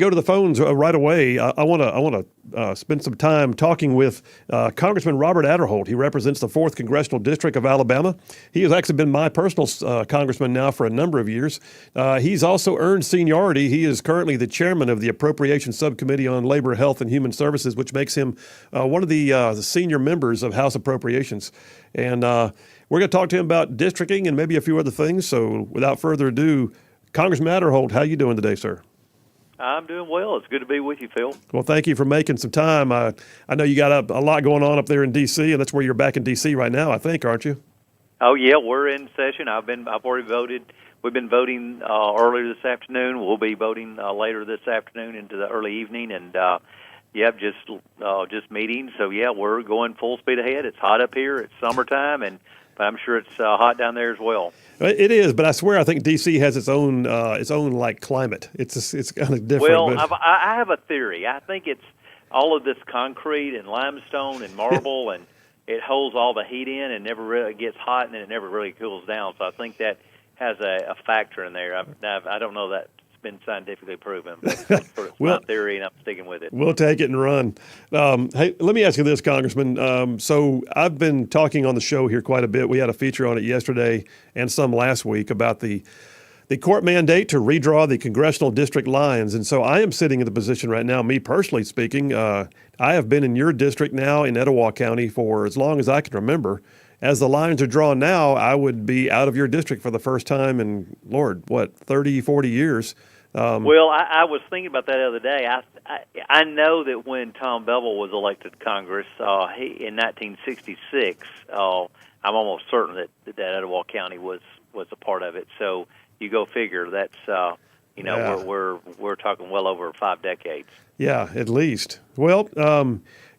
Go to the phones right away. I want to spend some time talking with Congressman Robert Aderholt. He represents the 4th Congressional District of Alabama. He has actually been my personal congressman now for a number of years. He's also earned seniority. He is currently the chairman of the Appropriations Subcommittee on Labor, Health, and Human Services, which makes him one of the senior members of House Appropriations. And we're going to talk to him about districting and maybe a few other things. So without further ado, Congressman Aderholt, how are you doing today, sir? I'm doing well. It's good to be with you, Phil. Well, thank you for making some time. I know you got a lot going on up there in D.C., and that's where you're back in D.C. right now, I think, aren't you? Oh yeah, we're in session. I've already voted. We've been voting earlier this afternoon. We'll be voting later this afternoon into the early evening, and just meetings. So yeah, we're going full speed ahead. It's hot up here. It's summertime, but I'm sure it's hot down there as well. It is, but I swear I think D.C. has its own like climate. It's kind of different. Well, I have a theory. I think it's all of this concrete and limestone and marble, and it holds all the heat in and never really gets hot, and then it never really cools down. So I think that has a factor in there. I don't know that been scientifically proven, but it's my theory, and I'm sticking with it. We'll take it and run. Hey, let me ask you this, Congressman. So I've been talking on the show here quite a bit. We had a feature on it yesterday and some last week about the court mandate to redraw the congressional district lines. And so I am sitting in the position right now, me personally speaking, I have been in your district now in Etowah County for as long as I can remember. As the lines are drawn now, I would be out of your district for the first time in, 30, 40 years. Well, I was thinking about that the other day. I know that when Tom Bevel was elected to Congress in 1966, I'm almost certain that Etowah County was a part of it. So you go figure. That's we're talking well over 5 decades. Yeah, at least. Well,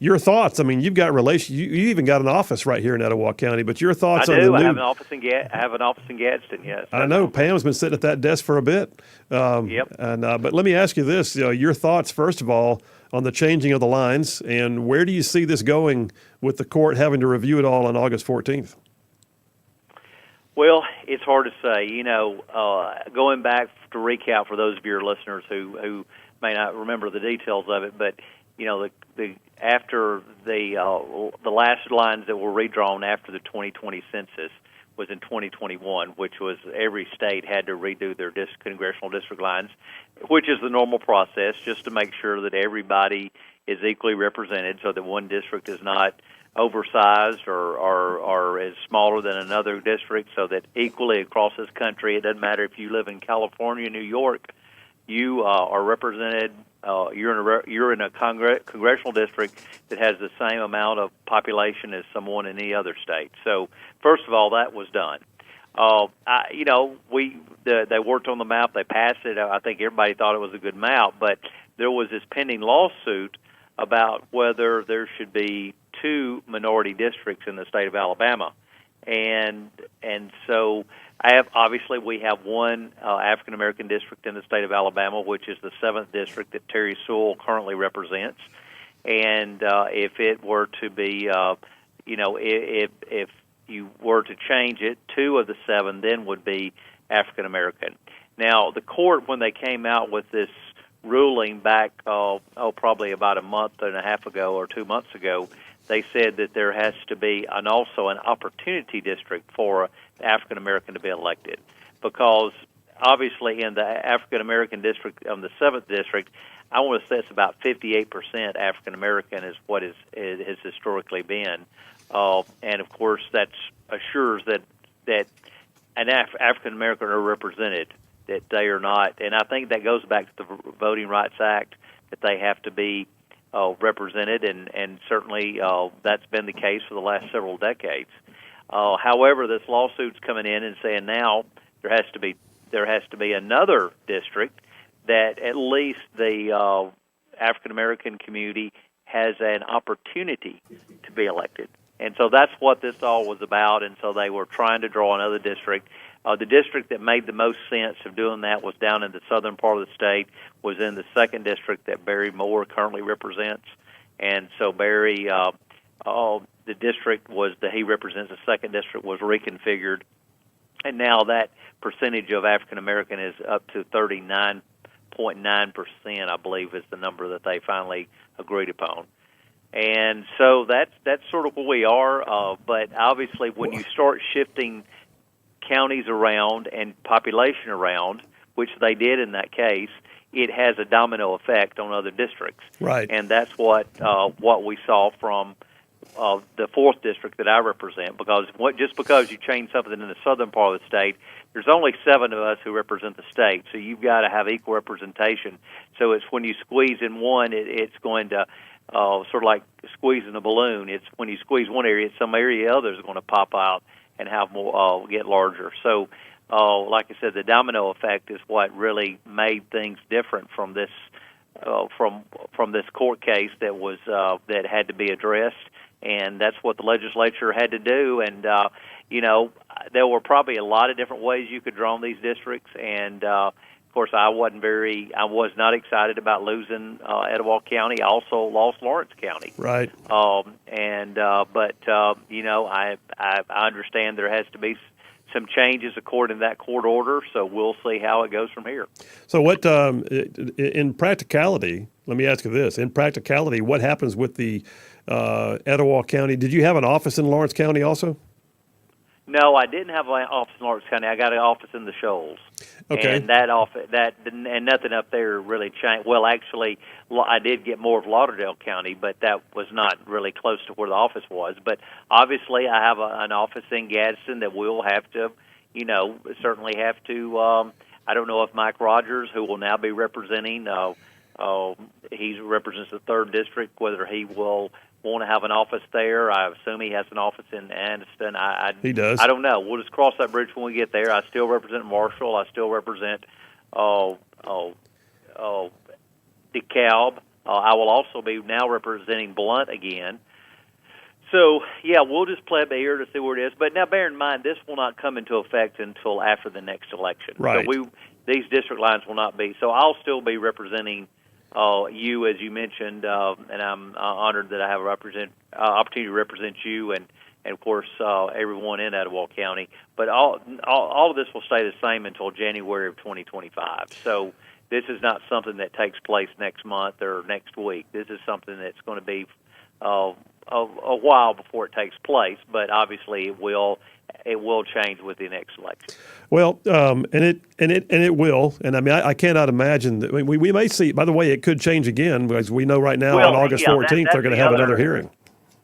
your thoughts? I mean, you've got You even got an office right here in Etowah County. But your thoughts on the new? I have an office in Gadsden. Yes, I know Pam's been sitting at that desk for a bit. Yep. But let me ask you this: your thoughts, first of all, on the changing of the lines, and where do you see this going with the court having to review it all on August 14th? Well, it's hard to say. Going back to recap for those of your listeners who may not remember the details of it, but after the last lines that were redrawn after the 2020 census was in 2021, which was every state had to redo their congressional district lines, which is the normal process, just to make sure that everybody is equally represented, so that one district is not oversized or is smaller than another district, so that equally across this country, it doesn't matter if you live in California, New York, you are represented. You're in a congressional district that has the same amount of population as someone in any other state. So, first of all, that was done. They worked on the map. They passed it. I think everybody thought it was a good map, but there was this pending lawsuit about whether there should be 2 minority districts in the state of Alabama, and so. We have one African American district in the state of Alabama, which is the 7th district that Terry Sewell currently represents. And if it were to be, if you were to change it, 2 of the 7 then would be African American. Now, the court, when they came out with this ruling back, probably about a month and a half ago or 2 months ago, they said that there has to be also an opportunity district for African American to be elected, because obviously in the African American district, the 7th district, I want to say it's about 58% African American is what has historically been, and of course that assures that an African American are represented, that they are not, and I think that goes back to the Voting Rights Act, that they have to be represented, and certainly that's been the case for the last several decades. However, this lawsuit's coming in and saying now there has to be another district that at least the African American community has an opportunity to be elected, and so that's what this all was about. And so they were trying to draw another district. The district that made the most sense of doing that was down in the southern part of the state, was in the 2nd district that Barry Moore currently represents. And so Barry, the district he represents, the 2nd district, was reconfigured. And now that percentage of African American is up to 39.5%. 39.9%, I believe, is the number that they finally agreed upon. And so that's sort of where we are. But obviously, when you start shifting counties around and population around, which they did in that case, it has a domino effect on other districts. Right. And that's what we saw from the 4th district that I represent, because just because you change something in the southern part of the state, there's only 7 of us who represent the state, so you've got to have equal representation. So it's when you squeeze in one, it's going to sort of like squeezing a balloon. It's when you squeeze one area, some area others are going to pop out and have more get larger. So, like I said, the domino effect is what really made things different from this from this court case that had to be addressed. And that's what the legislature had to do. And, there were probably a lot of different ways you could draw on these districts. And, of course, I was not excited about losing Etowah County. I also lost Lawrence County. Right. But I understand there has to be some changes according to that court order, so we'll see how it goes from here. So what, in practicality, let me ask you this. In practicality, what happens with the Etowah County? Did you have an office in Lawrence County also? No, I didn't have an office in Lawrence County. I got an office in the Shoals. Okay. And and nothing up there really changed. Well, actually, I did get more of Lauderdale County, but that was not really close to where the office was. But obviously, I have an office in Gadsden that we'll have to, certainly have to. I don't know if Mike Rogers, who will now be representing, he represents the 3rd district, whether he will want to have an office there. I assume he has an office in Anniston. He does. I don't know. We'll just cross that bridge when we get there. I still represent Marshall. I still represent DeKalb. I will also be now representing Blount again. So, yeah, we'll just play it by ear to see where it is. But now bear in mind, this will not come into effect until after the next election. Right. So these district lines will not be. So I'll still be representing you, as you mentioned, and I'm honored that I have opportunity to represent you and of course, everyone in Etowah County. But all of this will stay the same until January of 2025. So this is not something that takes place next month or next week. This is something that's going to be a while before it takes place, but obviously it will change with the next election. Well, and it will. And I mean, I cannot imagine that we may see. By the way, it could change again, as we know right now. On August 14th, they're going to have another hearing.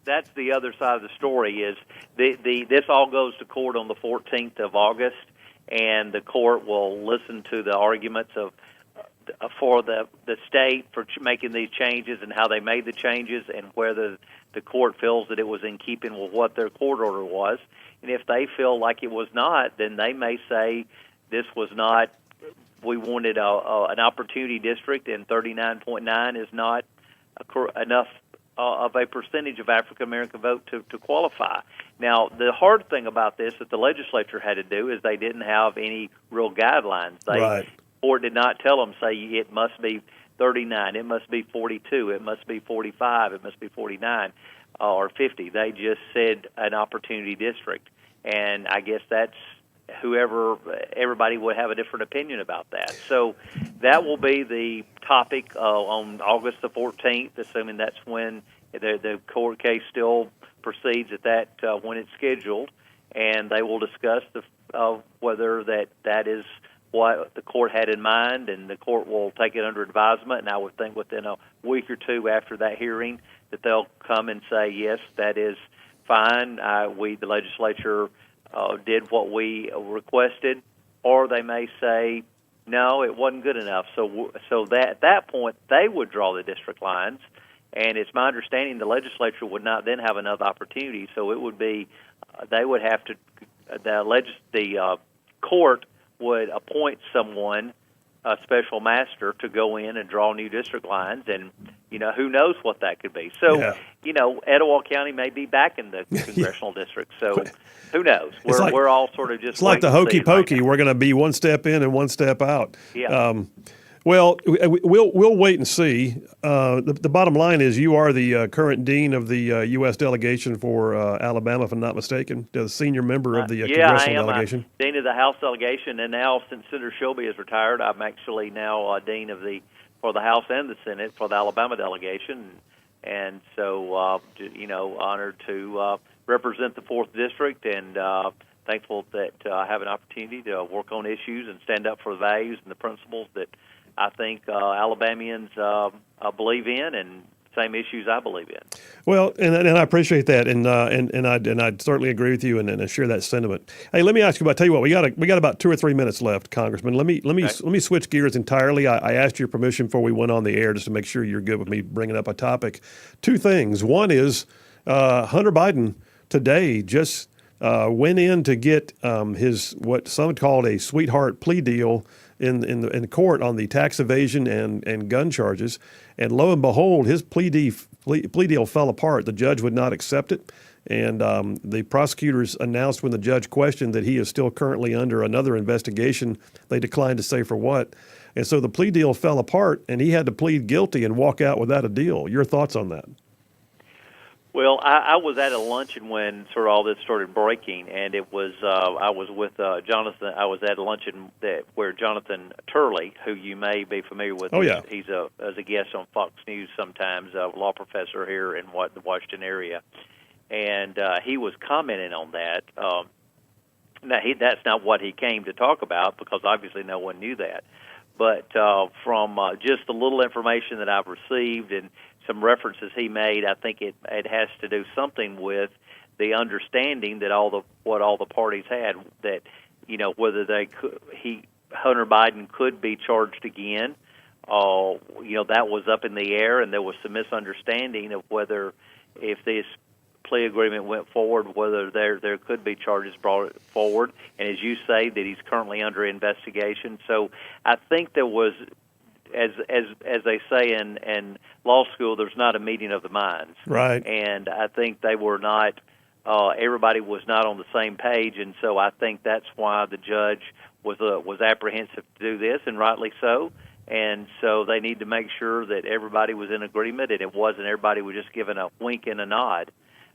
That's the other side of the story. Is this all goes to court on the 14th of August, and the court will listen to the arguments for the state for making these changes and how they made the changes, and whether the court feels that it was in keeping with what their court order was. And if they feel like it was not, then they may say this was not. We wanted an opportunity district, and 39.9 is not enough of a percentage of African American vote to qualify. Now, the hard thing about this that the legislature had to do is they didn't have any real guidelines. The court did not tell them, say, it must be 39, it must be 42, it must be 45, it must be 49 or 50. They just said an opportunity district. And I guess that's everybody would have a different opinion about that. So that will be the topic on August the 14th, assuming that's when the court case still proceeds at that when it's scheduled, and they will discuss whether that is what the court had in mind, and the court will take it under advisement. And I would think within a week or two after that hearing that they'll come and say, yes, that is fine. The legislature did what we requested, or they may say, no, it wasn't good enough. So that at that point, they would draw the district lines, and it's my understanding the legislature would not then have another opportunity. So it would be they would have to the court would appoint someone, a special master, to go in and draw new district lines, and who knows what that could be. So Etowah County may be back in the congressional district. So who knows? We're all sort of just. It's like the hokey pokey. We're going to be one step in and one step out. Yeah. Well, we'll wait and see. The bottom line is you are the current dean of the U.S. delegation for Alabama, if I'm not mistaken, the senior member of the Yeah, I congressional am. delegation. Dean of the House delegation, and now since Senator Shelby is retired, I'm actually now dean of for the House and the Senate for the Alabama delegation, and so honored to represent the 4th District, and thankful that I have an opportunity to work on issues and stand up for the values and the principles that I think Alabamians believe in, and same issues I believe in. Well, and I appreciate that, and I certainly agree with you, and I share that sentiment. Hey, let me ask you about. Tell you what, we got about 2 or 3 minutes left, Congressman. Let me switch gears entirely. I asked your permission before we went on the air just to make sure you're good with me bringing up a topic. 2 things. One is Hunter Biden today just went in to get his what some called a sweetheart plea deal in court on the tax evasion and gun charges, and lo and behold, his plea deal fell apart. The judge would not accept it, and the prosecutors announced when the judge questioned that he is still currently under another investigation. They declined to say for what, and so the plea deal fell apart, and he had to plead guilty and walk out without a deal. Your thoughts on that? Well, I was at a luncheon when sort of all this started breaking, and it was I was with Jonathan. I was at a luncheon where Jonathan Turley, who you may be familiar with, he's as a guest on Fox News sometimes, a law professor here in the Washington area, and he was commenting on that. Now, that's not what he came to talk about because obviously no one knew that. But from just the little information that I've received and some references he made, I think it has to do something with the understanding that what all the parties had, that whether Hunter Biden could be charged again. That was up in the air, and there was some misunderstanding of whether, if this plea agreement went forward, whether there could be charges brought forward. And as you say, that he's currently under investigation. So I think there was, as they say in law school, there's not a meeting of the minds. Right. And I think they were not. Everybody was not on the same page, and so I think that's why the judge was apprehensive to do this, and rightly so. And so they need to make sure that everybody was in agreement, and it wasn't everybody was just giving a wink and a nod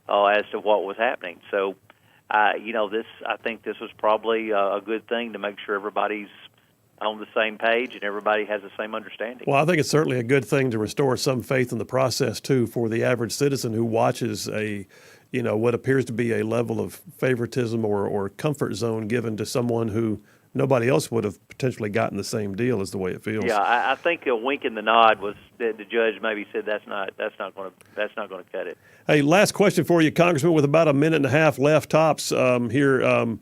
as to what was happening. So, I think this was probably a good thing to make sure everybody's on the same page and everybody has the same understanding. Well, I think it's certainly a good thing to restore some faith in the process too for the average citizen who watches what appears to be a level of favoritism or comfort zone given to someone who nobody else would have potentially gotten the same deal, is the way it feels. Yeah, I think a wink and the nod was that the judge maybe said that's not going to cut it. Hey, last question for you, Congressman, with about a minute and a half left tops here.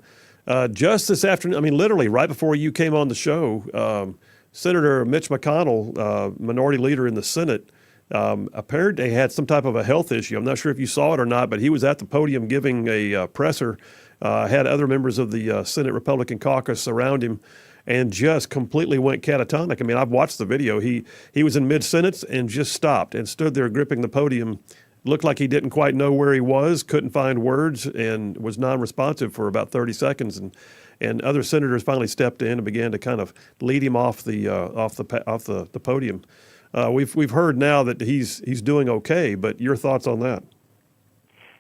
Just this afternoon, literally right before you came on the show, Senator Mitch McConnell, minority leader in the Senate, apparently had some type of a health issue. I'm not sure if you saw it or not, but he was at the podium giving a presser, had other members of the Senate Republican caucus around him, and just completely went catatonic. I've watched the video. He was in mid-sentence and just stopped and stood there gripping the podium. Looked like he didn't quite know where he was, couldn't find words, and was non-responsive for about 30 seconds. And other senators finally stepped in and began to kind of lead him off the podium. We've heard now that he's doing okay, but your thoughts on that?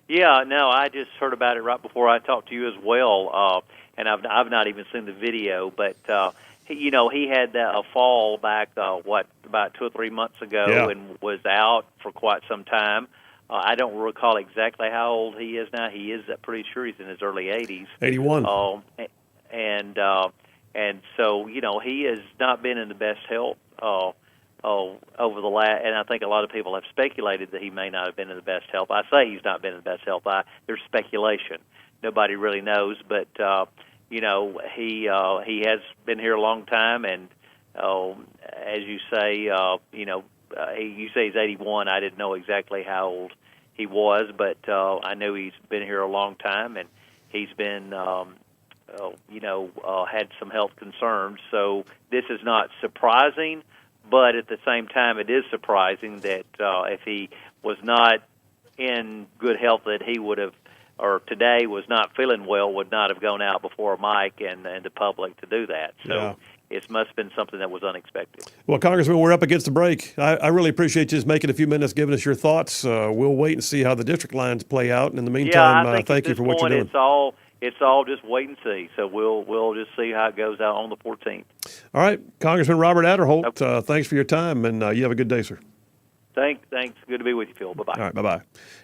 Yeah, no, I just heard about it right before I talked to you as well, and I've not even seen the video, but he had a fall back about 2 or 3 months ago, and was out for quite some time. I don't recall exactly how old he is now. He is pretty sure he's in his early 80s. 81. And so he has not been in the best health over the last, and I think a lot of people have speculated that he may not have been in the best health. I say he's not been in the best health. There's speculation. Nobody really knows, but he has been here a long time, and as you say, you say he's 81. I didn't know exactly how old he was, but I know he's been here a long time, and he's been had some health concerns. So this is not surprising. But at the same time, it is surprising that if he was not in good health, that he would have, or today was not feeling well, would not have gone out before a mic and the public to do that. So it must have been something that was unexpected. Well, Congressman, we're up against the break. I really appreciate you just making a few minutes, giving us your thoughts. We'll wait and see how the district lines play out. And in the meantime, Yeah, I think thank you for what you're doing. It's all just wait and see. So we'll just see how it goes out on the 14th. All right, Congressman Robert Adderholt, thanks for your time, and you have a good day, sir. Thanks. Good to be with you, Phil. Bye-bye. All right, bye-bye.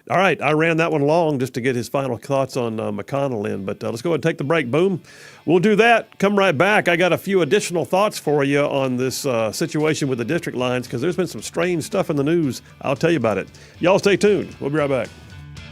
All right, I ran that one long just to get his final thoughts on McConnell in, but let's go ahead and take the break. Boom. We'll do that. Come right back. I got a few additional thoughts for you on this situation with the district lines because there's been some strange stuff in the news. I'll tell you about it. Y'all stay tuned. We'll be right back.